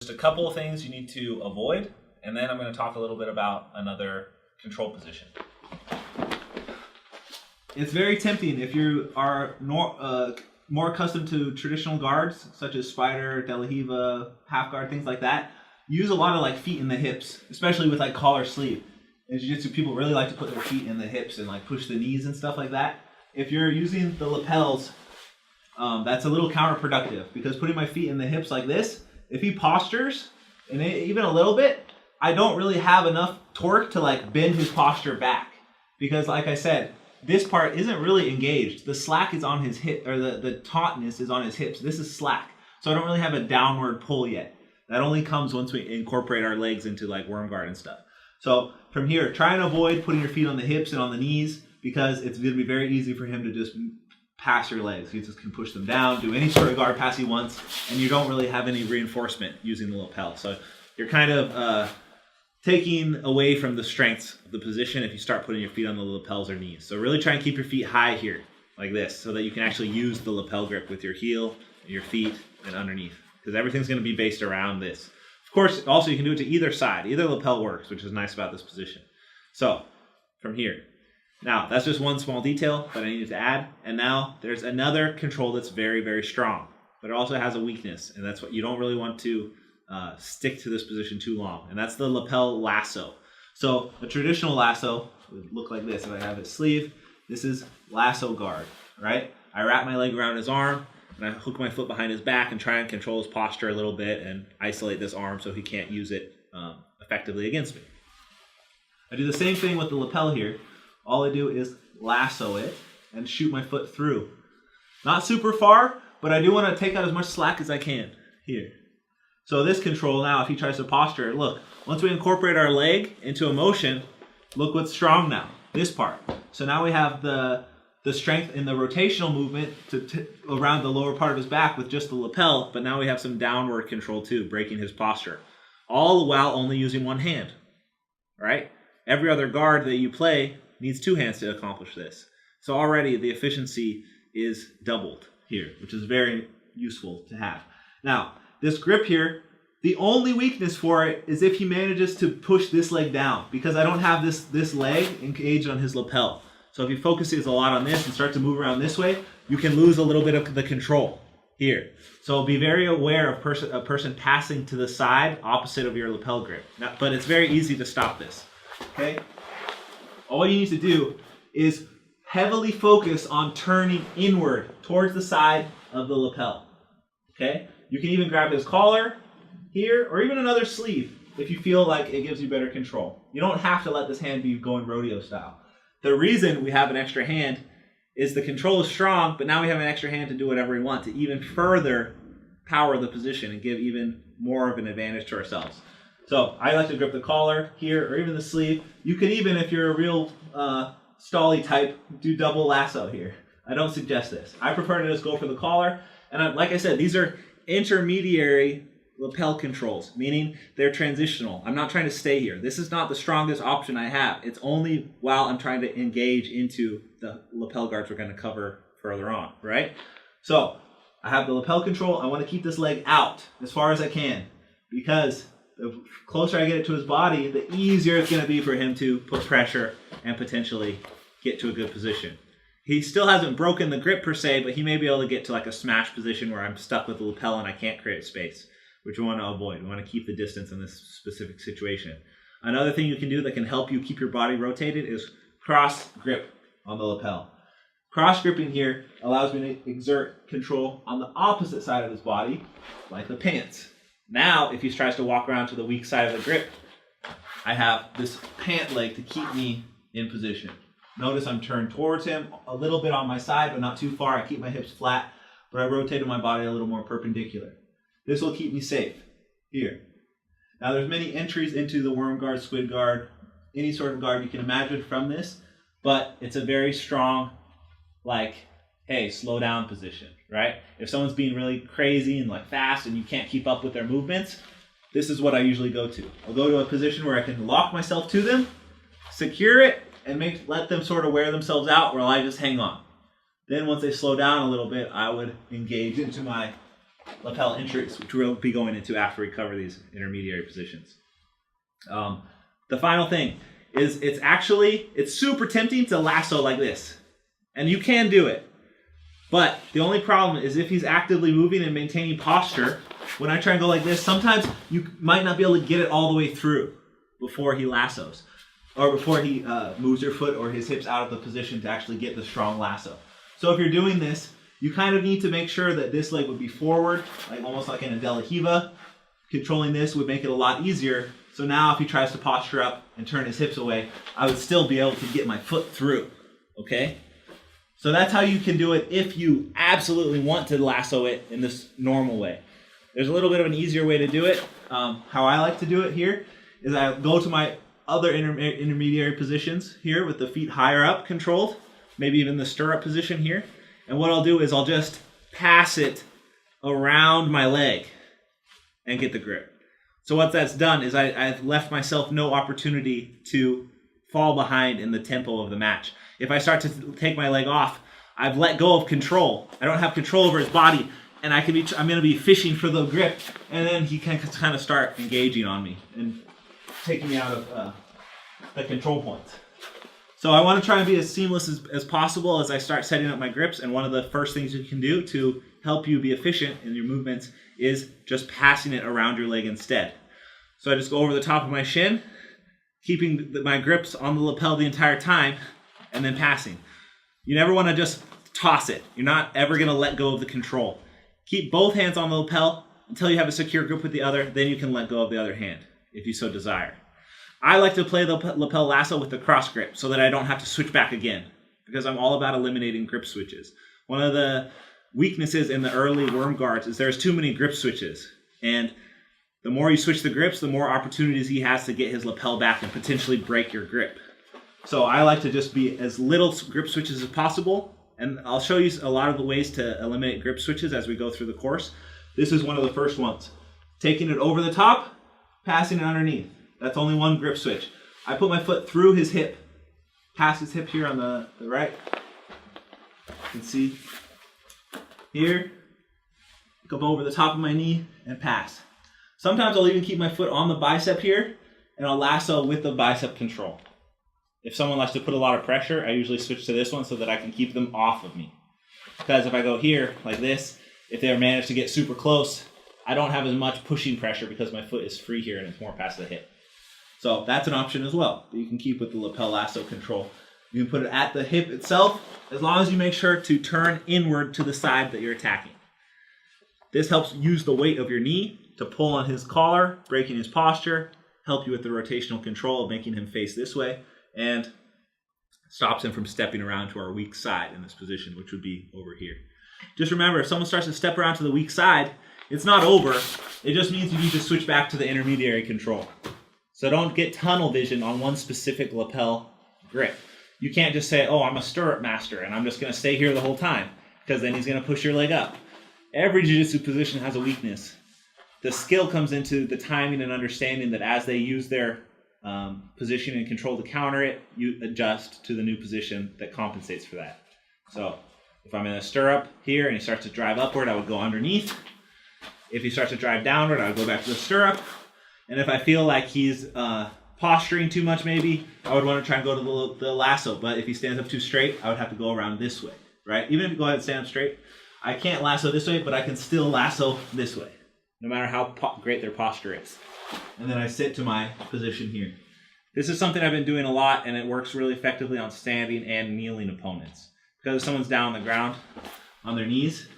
Just a couple of things you need to avoid, and then I'm going to talk a little bit about another control position. It's very tempting if you are more accustomed to traditional guards, such as spider, de la riva, half guard, things like that. Use a lot of like feet in the hips, especially with like collar sleeve. In jiu-jitsu, people really like to put their feet in the hips and like push the knees and stuff like that. If you're using the lapels, that's a little counterproductive, because putting my feet in the hips like this, if he postures, and even a little bit, I don't really have enough torque to like bend his posture back. Because like I said, this part isn't really engaged. The slack is on his hip, or the tautness is on his hips. This is slack. So I don't really have a downward pull yet. That only comes once we incorporate our legs into like Wormguard and stuff. So from here, try and avoid putting your feet on the hips and on the knees, because it's going to be very easy for him to just pass your legs. You just can push them down, do any sort of guard pass he wants, and you don't really have any reinforcement using the lapel. So you're kind of taking away from the strengths of the position if you start putting your feet on the lapels or knees. So really try and keep your feet high here, like this, so that you can actually use the lapel grip with your heel, your feet, and underneath, because everything's going to be based around this. Of course, also you can do it to either side. Either lapel works, which is nice about this position. So from here. Now, that's just one small detail that I needed to add. And now there's another control that's very, very strong, but it also has a weakness, and that's what you don't really want to stick to this position too long, and that's the lapel lasso. So a traditional lasso would look like this. If I have his sleeve, this is lasso guard, right? I wrap my leg around his arm, and I hook my foot behind his back and try and control his posture a little bit and isolate this arm so he can't use it effectively against me. I do the same thing with the lapel here. All I do is lasso it and shoot my foot through. Not super far, but I do want to take out as much slack as I can here. So this control now, if he tries to posture, look, once we incorporate our leg into a motion, look what's strong now, this part. So now we have the strength in the rotational movement around the lower part of his back with just the lapel, but now we have some downward control too, breaking his posture. All while only using one hand, right? Every other guard that you play needs two hands to accomplish this. So already the efficiency is doubled here, which is very useful to have. Now, this grip here, the only weakness for it is if he manages to push this leg down, because I don't have this leg engaged on his lapel. So if he focuses a lot on this and starts to move around this way, you can lose a little bit of the control here. So be very aware of a person passing to the side opposite of your lapel grip. Now, but it's very easy to stop this, okay? All you need to do is heavily focus on turning inward towards the side of the lapel, okay? You can even grab his collar here, or even another sleeve if you feel like it gives you better control. You don't have to let this hand be going rodeo style. The reason we have an extra hand is the control is strong, but now we have an extra hand to do whatever we want, to even further power the position and give even more of an advantage to ourselves. So I like to grip the collar here, or even the sleeve. You can even, if you're a real stally type, do double lasso here. I don't suggest this. I prefer to just go for the collar. And like I said, these are intermediary lapel controls, meaning they're transitional. I'm not trying to stay here. This is not the strongest option I have. It's only while I'm trying to engage into the lapel guards we're going to cover further on, right? So I have the lapel control. I want to keep this leg out as far as I can, because the closer I get it to his body, the easier it's going to be for him to put pressure and potentially get to a good position. He still hasn't broken the grip per se, but he may be able to get to like a smash position where I'm stuck with the lapel and I can't create space, which we want to avoid. We want to keep the distance in this specific situation. Another thing you can do that can help you keep your body rotated is cross grip on the lapel. Cross gripping here allows me to exert control on the opposite side of his body, like the pants. Now, if he tries to walk around to the weak side of the grip, I have this pant leg to keep me in position. Notice I'm turned towards him a little bit on my side, but not too far. I keep my hips flat, but I rotated my body a little more perpendicular. This will keep me safe here. Now there's many entries into the worm guard, squid guard, any sort of guard you can imagine from this, but it's a very strong, like, hey, slow down position, right? If someone's being really crazy and like fast and you can't keep up with their movements, this is what I usually go to. I'll go to a position where I can lock myself to them, secure it, and let them sort of wear themselves out while I just hang on. Then once they slow down a little bit, I would engage into my lapel entries, which we'll be going into after we cover these intermediary positions. The final thing is it's super tempting to lasso like this. And you can do it. But the only problem is if he's actively moving and maintaining posture, when I try and go like this, sometimes you might not be able to get it all the way through before he lassos. Or before he moves your foot or his hips out of the position to actually get the strong lasso. So if you're doing this, you kind of need to make sure that this leg would be forward, like almost like in a De La Riva. Controlling this would make it a lot easier. So now if he tries to posture up and turn his hips away, I would still be able to get my foot through, okay? So that's how you can do it if you absolutely want to lasso it in this normal way. There's a little bit of an easier way to do it. How I like to do it here is I go to my other intermediary positions here with the feet higher up controlled, maybe even the stirrup position here. And what I'll do is I'll just pass it around my leg and get the grip. So what that's done is I've left myself no opportunity to fall behind in the tempo of the match. If I start to take my leg off, I've let go of control. I don't have control over his body, and I'm going to be fishing for the grip, and then he can kind of start engaging on me and taking me out of the control points. So I want to try and be as seamless as possible as I start setting up my grips, and one of the first things you can do to help you be efficient in your movements is just passing it around your leg instead. So I just go over the top of my shin, keeping my grips on the lapel the entire time, and then passing. You never want to just toss it. You're not ever going to let go of the control. Keep both hands on the lapel until you have a secure grip with the other, then you can let go of the other hand, if you so desire. I like to play the lapel lasso with the cross grip so that I don't have to switch back again, because I'm all about eliminating grip switches. One of the weaknesses in the early worm guards is there's too many grip switches, and the more you switch the grips, the more opportunities he has to get his lapel back and potentially break your grip. So I like to just be as little grip switches as possible, and I'll show you a lot of the ways to eliminate grip switches as we go through the course. This is one of the first ones. Taking it over the top, passing it underneath. That's only one grip switch. I put my foot through his hip, past his hip here on the right. You can see here, go over the top of my knee and pass. Sometimes I'll even keep my foot on the bicep here, and I'll lasso with the bicep control. If someone likes to put a lot of pressure, I usually switch to this one so that I can keep them off of me. Because if I go here, like this, if they manage to get super close, I don't have as much pushing pressure because my foot is free here and it's more past the hip. So that's an option as well that you can keep with the lapel lasso control. You can put it at the hip itself, as long as you make sure to turn inward to the side that you're attacking. This helps use the weight of your knee to pull on his collar, breaking his posture, help you with the rotational control of making him face this way, and stops him from stepping around to our weak side in this position, which would be over here. Just remember, if someone starts to step around to the weak side, it's not over. It just means you need to switch back to the intermediary control. So don't get tunnel vision on one specific lapel grip. You can't just say, oh, I'm a stirrup master and I'm just going to stay here the whole time, because then he's going to push your leg up. Every jiu-jitsu position has a weakness. The skill comes into the timing and understanding that as they use their position and control to counter it, you adjust to the new position that compensates for that. So if I'm in a stirrup here and he starts to drive upward, I would go underneath. If he starts to drive downward, I would go back to the stirrup. And if I feel like he's posturing too much maybe, I would want to try and go to the lasso. But if he stands up too straight, I would have to go around this way, right? Even if you go ahead and stand up straight, I can't lasso this way, but I can still lasso this way, no matter how great their posture is. And then I sit to my position here. This is something I've been doing a lot, and it works really effectively on standing and kneeling opponents. Because if someone's down on the ground on their knees,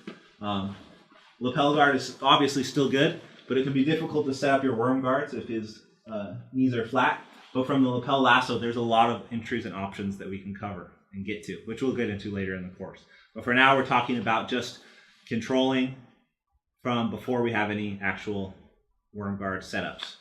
lapel guard is obviously still good, but it can be difficult to set up your worm guards if his knees are flat. But from the lapel lasso, there's a lot of entries and options that we can cover and get to, which we'll get into later in the course. But for now, we're talking about just controlling from before we have any actual worm guard setups.